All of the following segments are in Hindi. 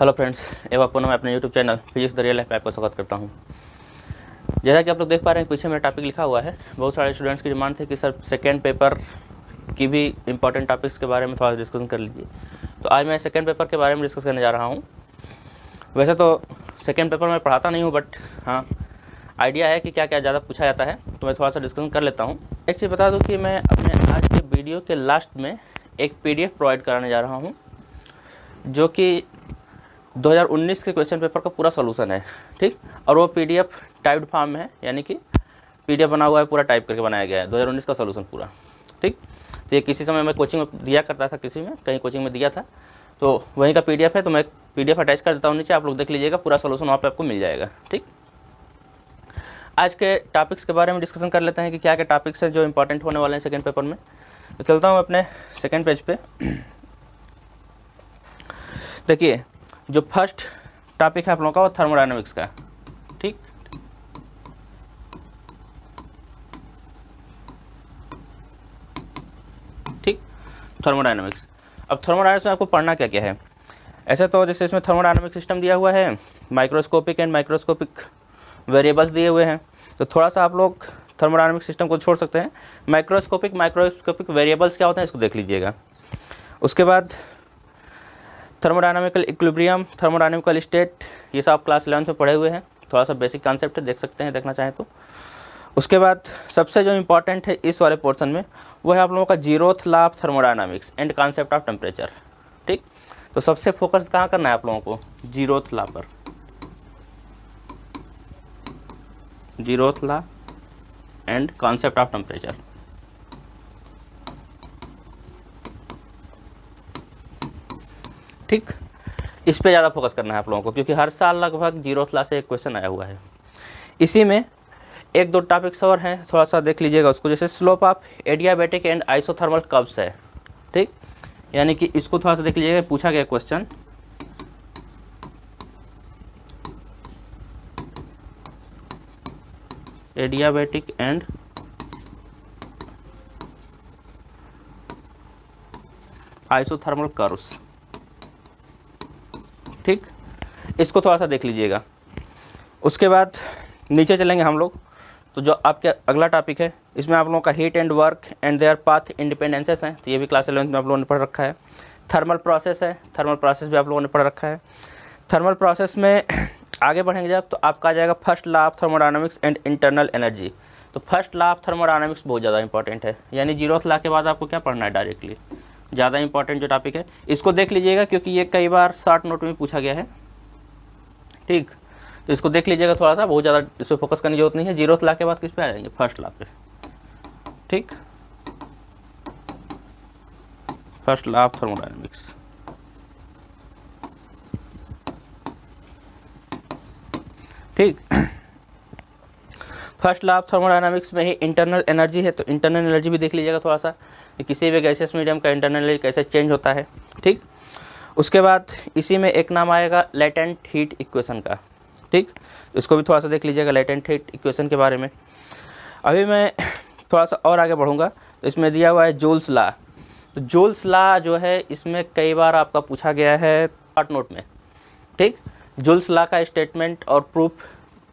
हेलो फ्रेंड्स, एक बार पुनः मैं अपने YouTube channel physics the real life पे आपका स्वागत करता हूं। जैसा कि आप लोग देख पा रहे हैं, पीछे मेरा टॉपिक लिखा हुआ है। बहुत सारे स्टूडेंट्स की डिमांड थी कि सर सेकेंड पेपर की भी इंपॉर्टेंट टॉपिक्स के बारे में थोड़ा डिस्कशन कर लीजिए। तो आज मैं सेकेंड पेपर के बारे में डिस्कस करने जा रहा हूँ। वैसे तो सेकेंड पेपर मैं पढ़ाता नहीं हूँ, बट हाँ आइडिया है कि क्या क्या ज़्यादा पूछा जाता है, तो मैं थोड़ा सा डिस्कशन कर लेता हूँ। एक चीज़ बता दूँ कि मैं अपने आज के वीडियो के लास्ट में एक PDF प्रोवाइड कराने जा रहा हूँ, जो कि 2019 के क्वेश्चन पेपर का पूरा सोल्यूशन है। ठीक, और वो PDF टाइप्ड फॉर्म में है, यानी कि PDF बना हुआ है, पूरा टाइप करके बनाया गया है 2019 का सोल्यूशन पूरा। ठीक, तो ये किसी समय मैं कोचिंग में दिया करता था, कहीं कोचिंग में दिया था, तो वहीं का PDF है। तो मैं PDF अटैच कर देता हूँ नीचे, आप लोग देख लीजिएगा, पूरा सोल्यूशन वहाँ पे आपको मिल जाएगा। ठीक, आज के टॉपिक्स के बारे में डिस्कशन कर लेते हैं कि क्या क्या टॉपिक्स हैं जो इंपॉर्टेंट होने वाले हैं सेकेंड पेपर में। तो चलता हूँ अपने सेकेंड पेज पे। देखिए, जो फर्स्ट टॉपिक है आप लोगों का वो थर्मोडायनामिक्स का। ठीक, थर्मोडायनामिक्स। अब थर्मोडायनामिक्स में आपको पढ़ना क्या क्या है। ऐसे तो जैसे इसमें थर्मोडायनामिक सिस्टम दिया हुआ है, माइक्रोस्कोपिक एंड माइक्रोस्कोपिक वेरिएबल्स दिए हुए हैं, तो थोड़ा सा आप लोग थर्मोडायनामिक सिस्टम को छोड़ सकते हैं। माइक्रोस्कोपिक वेरिएबल्स क्या होते हैं इसको देख लीजिएगा। उसके बाद थर्मोडायनामिकल इक्विलिब्रियम, थर्मोडायनामिकल स्टेट, ये सब आप क्लास 11 में पढ़े हुए हैं। थोड़ा सा बेसिक कॉन्सेप्ट है, देख सकते हैं देखना चाहें तो। उसके बाद सबसे जो इम्पॉर्टेंट है इस वाले पोर्शन में, वो है आप लोगों का zeroth law of thermodynamics and concept of temperature. ठीक, तो सबसे फोकस कहाँ करना है आप लोगों को, जीरोथ लॉ पर। Zeroth law and concept of temperature. ठीक, इस पे ज़्यादा फोकस करना है आप लोगों को, क्योंकि हर साल लगभग जीरोथ लॉ से एक क्वेश्चन आया हुआ है। इसी में एक दो टॉपिक्स और हैं, थोड़ा सा देख लीजिएगा उसको। जैसे slope of adiabatic and isothermal curves है। ठीक, यानी कि इसको थोड़ा सा देख लीजिएगा, पूछा गया question. Adiabatic and isothermal curves. ठीक, इसको थोड़ा सा देख लीजिएगा। उसके बाद नीचे चलेंगे हम लोग, तो जो आपके अगला टॉपिक है, इसमें आप लोगों का heat and work and their path independences हैं, तो ये भी क्लास 11 में आप लोगों ने पढ़ रखा है। थर्मल प्रोसेस है, थर्मल प्रोसेस भी आप लोगों ने पढ़ रखा है। थर्मल प्रोसेस में आगे बढ़ेंगे जब, तो आपका आ जाएगा first law of thermodynamics and internal energy. तो फर्स्ट लॉ ऑफ थर्मोडायनामिक्स बहुत ज़्यादा इंपॉर्टेंट है, यानी जीरोथ लॉ के बाद आपको क्या पढ़ना है डायरेक्टली, ज़्यादा इंपॉर्टेंट जो टॉपिक है, इसको देख लीजिएगा, क्योंकि ये कई बार शॉर्ट नोट में पूछा गया है। ठीक, तो इसको देख लीजिएगा थोड़ा सा, बहुत ज़्यादा इस पर फोकस करने की जरूरत नहीं है। जीरोथ लॉ के बाद किस पे आ जाएंगे, फर्स्ट लॉ पे। ठीक, फर्स्ट लॉ ऑफ थर्मोडायनामिक्स। ठीक, फर्स्ट लॉ ऑफ थर्मोडायनामिक्स में ही इंटरनल एनर्जी है, तो इंटरनल एनर्जी भी देख लीजिएगा थोड़ा सा, कि किसी भी गैसियस मीडियम का इंटरनल एनर्जी कैसे चेंज होता है। ठीक, उसके बाद इसी में एक नाम आएगा लेटेंट हीट इक्वेशन का। ठीक, इसको भी थोड़ा सा देख लीजिएगा, लेटेंट हीट इक्वेशन के बारे में। अभी मैं थोड़ा सा और आगे बढ़ूँगा, तो इसमें दिया हुआ है जूल्स लॉ। तो जूल्स लॉ जो है, इसमें कई बार आपका पूछा गया है शॉर्ट नोट में। ठीक, जूल्स लॉ का स्टेटमेंट और प्रूफ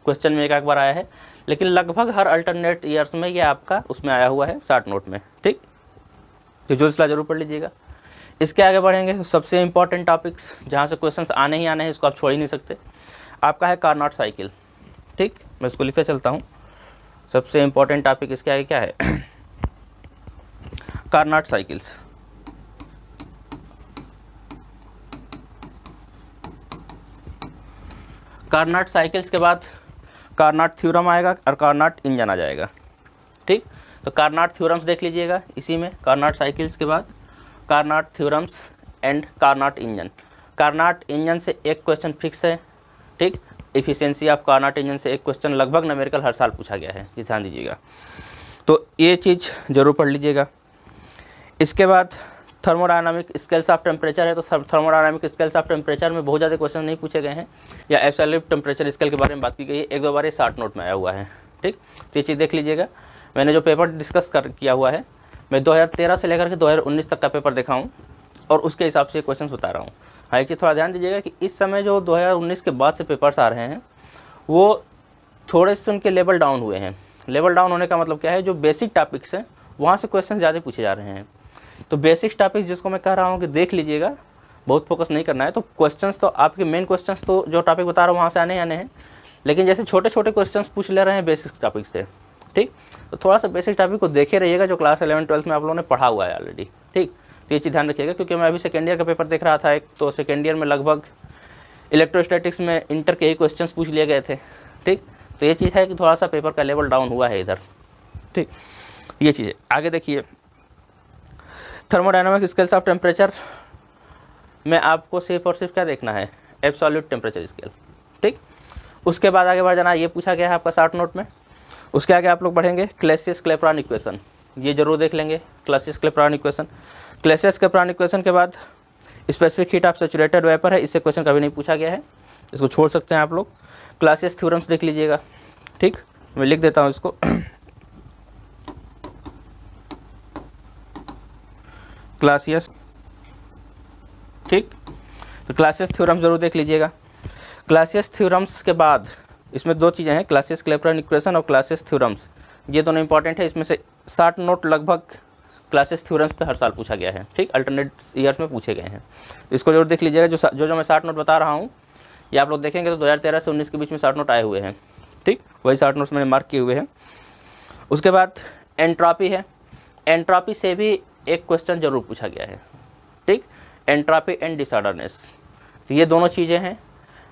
क्वेश्चन में एक बार आया है, लेकिन लगभग हर अल्टरनेट ईयर्स में ये आपका उसमें आया हुआ है शॉर्ट नोट में। ठीक, तो जूल्स लॉ जरूर पढ़ लीजिएगा। इसके आगे बढ़ेंगे तो सबसे इंपॉर्टेंट टॉपिक्स जहाँ से क्वेश्चंस आने ही आने हैं, इसको आप छोड़ ही नहीं सकते, आपका है कार्नोट साइकिल। ठीक, मैं इसको लिखते चलता हूँ। सबसे इंपॉर्टेंट टॉपिक इसके आगे क्या है, कार्नोट साइकिल्स। कार्नोट साइकिल्स के बाद कार्नोट थ्योरम आएगा और कार्नोट इंजन आ जाएगा। ठीक, तो कार्नोट थ्योरम्स देख लीजिएगा इसी में, कार्नोट साइकिल्स के बाद Carnot theorems and Carnot engine. Carnot engine से एक क्वेश्चन फिक्स है। ठीक, एफिशिएंसी ऑफ कार्नोट इंजन से एक क्वेश्चन लगभग न्यूमेरिकल हर साल पूछा गया है, ये ध्यान दीजिएगा, तो ये चीज़ जरूर पढ़ लीजिएगा। इसके बाद थर्मोडायनामिक स्केल्स ऑफ टेम्परेचर है, तो थर्मोडायनामिक स्केल्स ऑफ टेम्परेचर में बहुत ज़्यादा क्वेश्चन नहीं पूछे गए हैं, या एब्सोल्यूट टेम्परेचर स्केल के बारे में बात की गई है, एक दो बार ये शॉर्ट नोट में आया हुआ है। ठीक, तो ये चीज़ देख लीजिएगा। मैंने जो पेपर डिस्कस किया हुआ है, मैं 2013 से लेकर के 2019 तक का पेपर देखा हूँ, और उसके हिसाब से क्वेश्चंस बता रहा हूँ। हाँ, एक चीज़ थोड़ा ध्यान दीजिएगा कि इस समय जो 2019 के बाद से पेपर्स आ रहे हैं वो थोड़े से उनके लेवल डाउन हुए हैं। लेवल डाउन होने का मतलब क्या है, जो बेसिक टॉपिक्स हैं वहाँ से क्वेश्चन ज़्यादा पूछे जा रहे हैं। तो बेसिक टॉपिक्स जिसको मैं कह रहा हूँ कि देख लीजिएगा, बहुत फोकस नहीं करना है। तो क्वेश्चंस तो आपके मेन क्वेश्चंस तो जो टॉपिक बता रहा हूँ वहाँ से आने हैं, लेकिन जैसे छोटे छोटे क्वेश्चंस पूछ ले रहे हैं बेसिक टॉपिक से, ठीक। तो थोड़ा सा बेसिक टॉपिक को देखे रहिएगा जो क्लास 11-12 में आप लोगों ने पढ़ा हुआ है ऑलरेडी, ठीक। तो ये चीज़ ध्यान रखिएगा, क्योंकि मैं अभी सेकेंड ईयर का पेपर देख रहा था एक, तो सेकेंड ईयर में लगभग इलेक्ट्रोस्टैटिक्स में इंटर के ही क्वेश्चन पूछ लिए गए थे, ठीक। तो ये चीज़ है कि थोड़ा सा पेपर का लेवल डाउन हुआ है इधर, ठीक। ये चीज़ है। आगे देखिए, थर्मोडायनामिक स्केल्स ऑफ टेम्परेचर में आपको सिर्फ और सिर्फ क्या देखना है, एब्सोल्यूट टेम्परेचर स्केल, ठीक। उसके बाद आगे बढ़ जाना, ये पूछा गया है आपका शॉर्ट नोट में। उसके आगे आप लोग बढ़ेंगे, क्लैसियस-क्लैपेरॉन इक्वेशन, ये जरूर देख लेंगे, क्लैसियस-क्लैपेरॉन इक्वेशन। क्लैसियस-क्लैपेरॉन इक्वेशन के बाद specific heat of saturated vapour है, इससे क्वेश्चन कभी नहीं पूछा गया है, इसको छोड़ सकते हैं आप लोग। क्लासियस थ्योरम्स देख लीजिएगा, ठीक। मैं लिख देता हूँ इसको, क्लासियस, ठीक। तो क्लासियस थ्योरम्स जरूर देख लीजिएगा। क्लासियस थ्योरम्स के बाद इसमें दो चीज़ें हैं, क्लासियस-क्लैपेरॉन इक्वेशन और क्लासियस थ्योरम्स, ये दोनों इंपॉर्टेंट है। इसमें से 60 नोट लगभग क्लासियस थ्योरम्स पे हर साल पूछा गया है, ठीक। अल्टरनेट ईयर्स में पूछे गए हैं, तो इसको जरूर देख लीजिएगा। जो मैं 60 नोट बता रहा हूँ ये आप लोग देखेंगे तो 2013 से 19 के बीच में 60 नोट आए हुए हैं, ठीक। वही 60 नोट्स मैंने मार्क किए हुए हैं। उसके बाद एंट्रोपी है, एंट्रोपी से भी एक क्वेश्चन जरूर पूछा गया है, ठीक। एंट्रोपी एंड डिसऑर्डरनेस, तो ये दोनों चीज़ें हैं,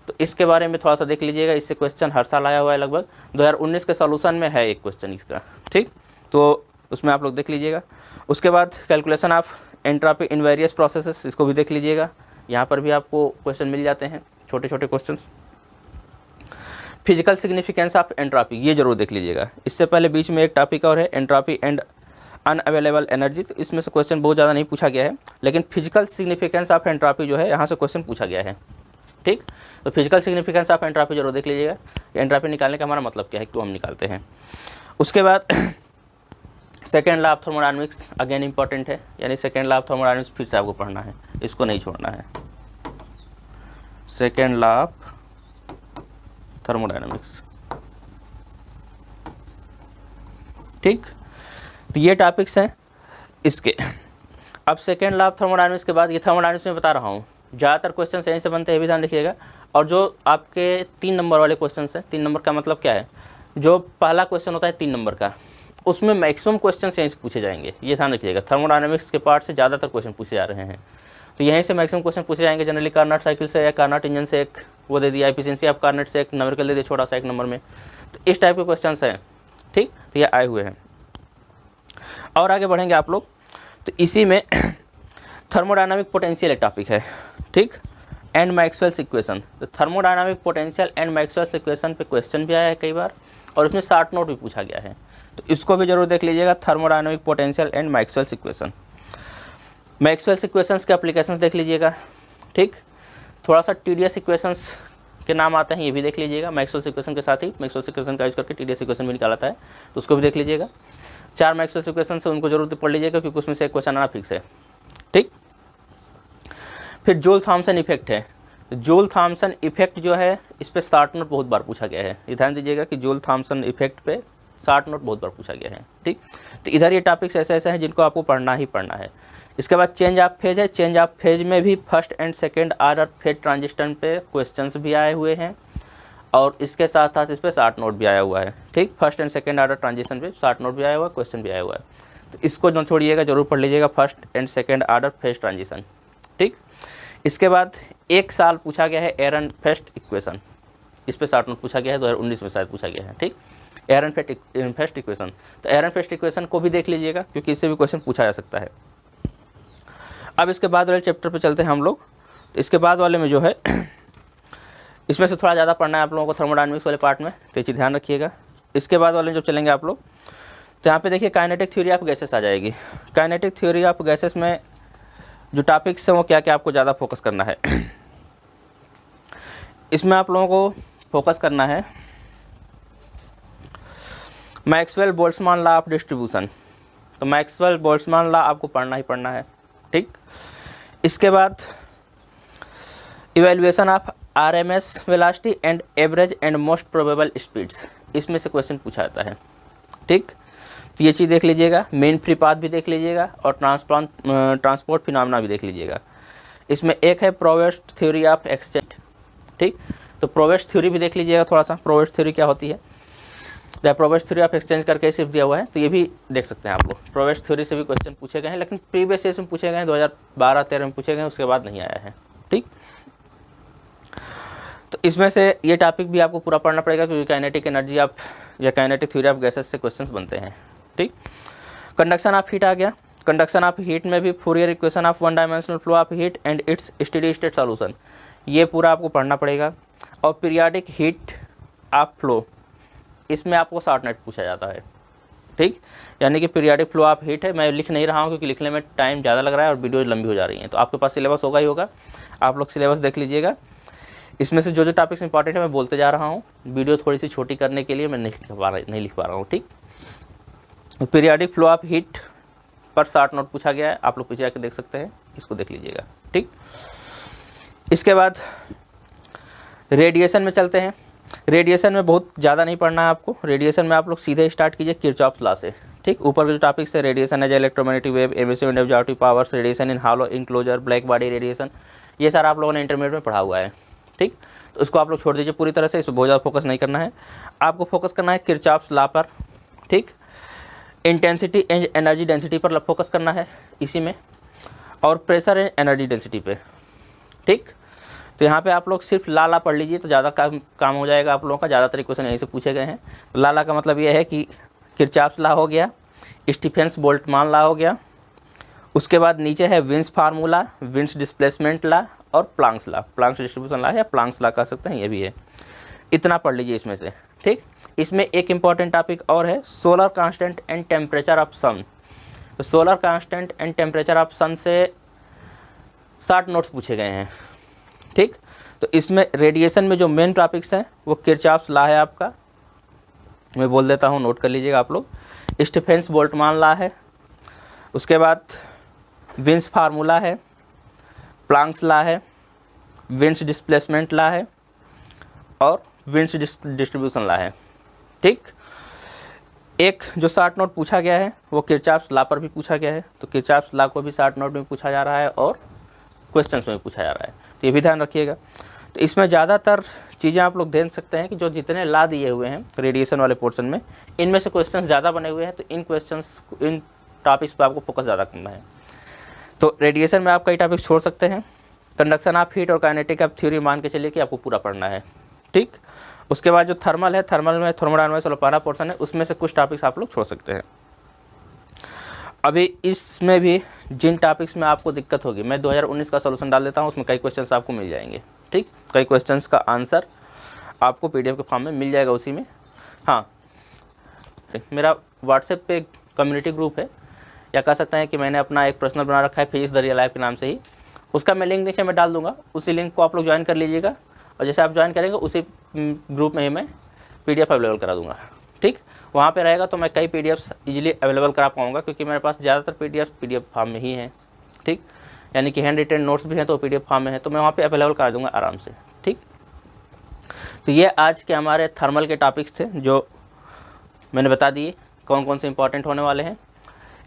तो इसके बारे में थोड़ा सा देख लीजिएगा। इससे क्वेश्चन हर साल आया हुआ है, लगभग 2019 के सॉल्यूशन में है एक क्वेश्चन इसका, ठीक। तो उसमें आप लोग देख लीजिएगा। उसके बाद calculation of entropy in various processes, इसको भी देख लीजिएगा, यहाँ पर भी आपको क्वेश्चन मिल जाते हैं, छोटे छोटे questions. Physical significance of entropy, ये जरूर देख लीजिएगा। इससे पहले बीच में एक टॉपिक और है, एंट्रोपी एंड अनअवेलेबल एनर्जी, तो इसमें से क्वेश्चन बहुत ज़्यादा नहीं पूछा गया है, लेकिन फिजिकल सिग्निफिकेंस ऑफ एंट्रोपी जो है यहाँ से क्वेश्चन पूछा गया है, ठीक। तो फिजिकल सिग्निफिकेंस ऑफ एंट्रोपी जरूर देख लीजिएगा, एंट्रोपी निकालने का हमारा मतलब क्या है, क्यों हम निकालते हैं। उसके बाद second law of thermodynamics again important है, यानी सेकेंड लॉ ऑफ थर्मोडायनामिक्स फिर से आपको पढ़ना है, इसको नहीं छोड़ना है। सेकेंड लॉ ऑफ थर्मोडायनामिक्स, ठीक। तो ये टॉपिक्स हैं इसके। अब सेकेंड लॉ ऑफ थर्मोडायनामिक्स के बाद ये थर्मोडायनामिक्स में बता रहा हूँ, ज़्यादातर क्वेश्चन यहीं से बनते हैं, भी ध्यान रखिएगा। और जो आपके 3 नंबर वाले क्वेश्चन हैं, 3 नंबर का मतलब क्या है, जो पहला क्वेश्चन होता है 3 नंबर का, उसमें मैक्सिमम क्वेश्चन यहीं से पूछे जाएंगे, ये ध्यान रखिएगा। थर्मोडायनामिक्स के पार्ट से ज़्यादातर क्वेश्चन पूछे जा रहे हैं, तो यहीं से मैक्सिमम क्वेश्चन पूछे जाएंगे। जनरली कार्नोट साइकिल से या कार्नोट इंजन से एक वो दे दिया, एफिशिएंसी ऑफ कार्नोट से एक न्यूमेरिकल दे दिया छोटा सा एक नंबर में, तो इस टाइप के क्वेश्चन हैं, ठीक। तो ये आए हुए हैं। और आगे बढ़ेंगे आप लोग, तो इसी में थर्मोडायनामिक पोटेंशियल एक टॉपिक है, ठीक, एंड मैक्सवेल्स इक्वेशन। तो thermodynamic potential and Maxwell's equation पे क्वेश्चन भी आया है कई बार, और इसमें 60 नोट भी पूछा गया है, तो इसको भी जरूर देख लीजिएगा, thermodynamic potential and Maxwell's equation. Maxwell's equations के एप्लीकेशंस देख लीजिएगा, ठीक। थोड़ा सा टीडीएस इक्वेशंस के नाम आते हैं, ये भी देख लीजिएगा। मैक्सवेल्स इक्वेशन के साथ ही मैक्सवेल्स इक्वेशन का यूज करके टीडीएस इक्वेशन भी निकालता है, तो उसको भी देख लीजिएगा। 4 मैक्सवेल्स इक्वेशन से उनको जरूर पढ़ लीजिएगा, क्योंकि उसमें से एक क्वेश्चन आना फिक्स है, ठीक। फिर जूल थॉमसन इफेक्ट है, जूल थॉमसन इफेक्ट जो है इस पर 60 नोट बहुत बार पूछा गया है, ये ध्यान दीजिएगा कि जूल थॉमसन इफेक्ट पे 60 नोट बहुत बार पूछा गया है, ठीक। तो इधर ये टॉपिक्स ऐसे ऐसे हैं जिनको आपको पढ़ना ही पढ़ना है। इसके बाद चेंज ऑफ फेज है, चेंज ऑफ फेज में भी first and second order phase transition पे क्वेश्चंस भी आए हुए हैं, और इसके साथ साथ इस पर 60 नोट भी आया हुआ है, ठीक। First and second order transition पे 60 नोट भी आया हुआ है, क्वेश्चन भी आया हुआ है, तो इसको न छोड़िएगा, जरूर पढ़ लीजिएगा, first and second order phase transition, ठीक। इसके बाद एक साल पूछा गया है एरनफेस्ट इक्वेशन, इस पर 60 नोट पूछा गया है, 2019 में शायद पूछा गया है, ठीक। एरनफेस्ट इक्वेशन, तो एरनफेस्ट इक्वेशन को भी देख लीजिएगा, क्योंकि इससे भी क्वेश्चन पूछा जा सकता है। अब इसके बाद वाले चैप्टर पे चलते हैं हम लोग, तो इसके बाद वाले में जो है इसमें से थोड़ा ज़्यादा पढ़ना है आप लोगों को थर्मोडायनामिक्स वाले पार्ट में, तो ये चीज़ ध्यान रखिएगा। इसके बाद वाले जब चलेंगे आप लोग, तो यहाँ पे देखिए काइनेटिक थ्योरी ऑफ गैसेस आ जाएगी। काइनेटिक थ्योरी ऑफ गैसेस में जो टॉपिक्स हैं वो क्या क्या आपको ज़्यादा फोकस करना है, इसमें आप लोगों को फोकस करना है Maxwell Boltzmann law of distribution, तो मैक्सवेल बोल्ट्जमान लॉ आपको पढ़ना ही पढ़ना है, ठीक। इसके बाद evaluation of RMS velocity and average and most probable speeds, इसमें से क्वेश्चन पूछा जाता है। ठीक, तो ये चीज़ देख लीजिएगा, मेन फ्री पाथ भी देख लीजिएगा और ट्रांसपोर्ट फिनोमेना भी देख लीजिएगा। इसमें एक है प्रोवेस्ट थ्योरी ऑफ एक्सचेंज। ठीक, तो प्रोवेस्ट थ्योरी भी देख लीजिएगा थोड़ा सा, प्रोवेस्ट थ्योरी क्या होती है, द प्रोवेस्ट थ्योरी ऑफ एक्सचेंज करके सिर्फ दिया हुआ है, तो ये भी देख सकते हैं आप लोग। प्रोवेस्ट थ्योरी से भी क्वेश्चन पूछे गए हैं, लेकिन प्रीवियस ईयर में पूछे गए हैं, 2012-13 में पूछे गए हैं, उसके बाद नहीं आया है। ठीक, तो इसमें से ये टॉपिक भी आपको पूरा पढ़ना पड़ेगा, क्योंकि काइनेटिक एनर्जी ऑफ या काइनेटिक थ्योरी ऑफ गैसेस से क्वेश्चंस बनते हैं। ठीक, कंडक्शन ऑफ हीट आ गया। कंडक्शन ऑफ हीट में भी Fourier equation of one dimensional flow of heat and it's steady state solution, ये पूरा आपको पढ़ना पड़ेगा। और पीरियाडिक हीट ऑफ फ्लो, इसमें आपको शॉर्ट नोट पूछा जाता है। ठीक, यानी कि पीरियाडिक फ्लो ऑफ हीट है, मैं लिख नहीं रहा हूँ क्योंकि लिखने में टाइम ज़्यादा लग रहा है और वीडियो लंबी हो जा रही है। तो आपके पास सिलेबस होगा ही होगा, आप लोग सिलेबस देख लीजिएगा। इसमें से जो जो टॉपिक्स इंपॉर्टेंट है मैं बोलते जा रहा हूँ, वीडियो थोड़ी सी छोटी करने के लिए मैं नहीं लिख पा रहा हूँ। ठीक, पीरियाडिक फ्लो ऑफ हीट पर शॉर्ट नोट पूछा गया है, आप लोग पीछे आके देख सकते हैं, इसको देख लीजिएगा। ठीक, इसके बाद रेडिएशन में चलते हैं। रेडिएशन में बहुत ज़्यादा नहीं पढ़ना है आपको, रेडिएशन में आप लोग सीधे स्टार्ट कीजिए किरचॉफ्स लॉ से। ठीक, ऊपर के जो टॉपिक्स है, रेडिएशन है, electromagnetic wave, emissive and absorptive powers, radiation in hollow enclosure, black body radiation, ये सारा आप लोगों ने इंटरमीडिएट में पढ़ा हुआ है। ठीक, तो उसको आप लोग छोड़ दीजिए पूरी तरह से, इस पर बहुत ज़्यादा फोकस नहीं करना है, आपको फोकस करना है किरचॉफ्स लॉ पर। ठीक, इंटेंसिटी एंड एनर्जी डेंसिटी पर फोकस करना है इसी में, और प्रेशर एंड एनर्जी डेंसिटी पे। ठीक, तो यहाँ पे आप लोग सिर्फ लाला पढ़ लीजिए तो ज़्यादा काम हो जाएगा आप लोगों का। ज़्यादातर क्वेश्चन यहीं से पूछे गए हैं। तो लाला का मतलब ये है कि किरचॉफ्स लॉ हो गया, स्टीफेंस बोल्ट्जमान लॉ हो गया, उसके बाद नीचे है Wien's formula, Wien's displacement law और Planck's law, Planck's distribution law या प्लांक्स लॉ कह सकते हैं, ये भी है। इतना पढ़ लीजिए इसमें से। ठीक, इसमें एक इम्पॉर्टेंट टॉपिक और है, solar constant and temperature of sun. तो solar constant and temperature of sun से 60 नोट्स पूछे गए हैं। ठीक, तो इसमें रेडिएशन में जो मेन टॉपिक्स हैं वो किरचॉफ्स लॉ है आपका, मैं बोल देता हूँ, नोट कर लीजिएगा आप लोग। स्टीफेंस बोल्ट्जमान लॉ है, उसके बाद विन्स फार्मूला है, प्लांक्स लॉ है, विन्स डिस्प्लेसमेंट लॉ है और विन्स डिस्ट्रीब्यूशन लॉ है। ठीक, एक जो शॉर्ट नोट पूछा गया है वो किरचॉफ्स लॉ पर भी पूछा गया है, तो किरचॉफ्स लॉ को भी शॉर्ट नोट में पूछा जा रहा है और क्वेश्चंस में पूछा जा रहा है, तो ये भी ध्यान रखिएगा। तो इसमें ज़्यादातर चीज़ें आप लोग देख सकते हैं कि जो जितने लॉ दिए हुए हैं रेडिएशन वाले पोर्शन में, इनमें से क्वेश्चंस ज़्यादा बने हुए हैं, तो इन टॉपिक्स पर आपको फोकस ज़्यादा करना है। तो रेडिएशन में आप कई टॉपिक छोड़ सकते हैं, कंडक्शन ऑफ हीट और काइनेटिक ऑफ थ्योरी मान के चलिए कि आपको पूरा पढ़ना है। ठीक, उसके बाद जो थर्मल है, थर्मल में थर्मोडायनामिक्स वाला पहला पोर्शन है, उसमें से कुछ टॉपिक्स आप लोग छोड़ सकते हैं। अभी इसमें भी जिन टॉपिक्स में आपको दिक्कत होगी, मैं 2019 का सॉल्यूशन डाल देता हूँ, उसमें कई क्वेश्चंस आपको मिल जाएंगे। ठीक, कई क्वेश्चंस का आंसर आपको पीडीएफ के फॉर्म में मिल जाएगा उसी में। हाँ, मेरा व्हाट्सएप पे कम्युनिटी ग्रुप है, या कह सकते हैं कि मैंने अपना एक पर्सनल बना रखा है फिजिक्स द रियल लाइफ के नाम से ही, उसका मैं लिंक नीचे मैं डाल दूंगा, उसी लिंक को आप लोग ज्वाइन कर लीजिएगा, और जैसे आप ज्वाइन करेंगे उसी ग्रुप में ही मैं पीडीएफ अवेलेबल करा दूंगा। ठीक, वहाँ पे रहेगा तो मैं कई पीडीएफ्स इजीली अवेलेबल करा पाऊँगा, क्योंकि मेरे पास ज़्यादातर पीडीएफ फॉर्म में ही हैं। ठीक, यानी कि हैंड रिटन नोट्स भी हैं तो पीडीएफ फॉर्म में है, तो मैं वहाँ पे अवेलेबल करा दूँगा आराम से। ठीक, तो ये आज के हमारे थर्मल के टॉपिक्स थे जो मैंने बता दिए कौन कौन से इंपॉर्टेंट होने वाले हैं।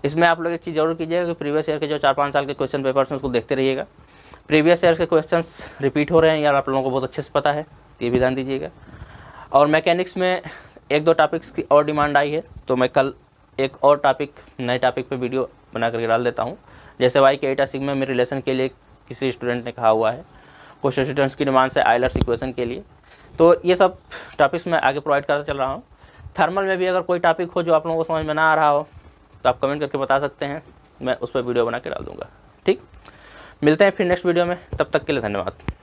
इसमें आप लोग एक चीज़ जरूर कीजिएगा कि प्रीवियस ईयर के जो 4-5 साल के क्वेश्चन पेपर्स हैं उसको देखते रहिएगा। प्रीवियस ईयर के क्वेश्चंस रिपीट हो रहे हैं यार, आप लोगों को बहुत अच्छे से पता है, ये भी ध्यान दीजिएगा। और मैकेनिक्स में 1-2 टॉपिक्स की और डिमांड आई है, तो मैं कल एक और टॉपिक नए टॉपिक पे वीडियो बना करके डाल देता हूँ। जैसे वाई के एटा सिग्मा में रिलेशन के लिए किसी स्टूडेंट ने कहा हुआ है, कुछ स्टूडेंट्स की डिमांड से आयलर्स इक्वेशन के लिए, तो ये सब टॉपिक्स मैं आगे प्रोवाइड करता चल रहा हूँ। थर्मल में भी अगर कोई टॉपिक हो जो आप लोगों को समझ में ना आ रहा हो तो आप कमेंट करके बता सकते हैं, मैं उस पर वीडियो बना के डाल दूँगा। ठीक, मिलते हैं फिर नेक्स्ट वीडियो में, तब तक के लिए धन्यवाद।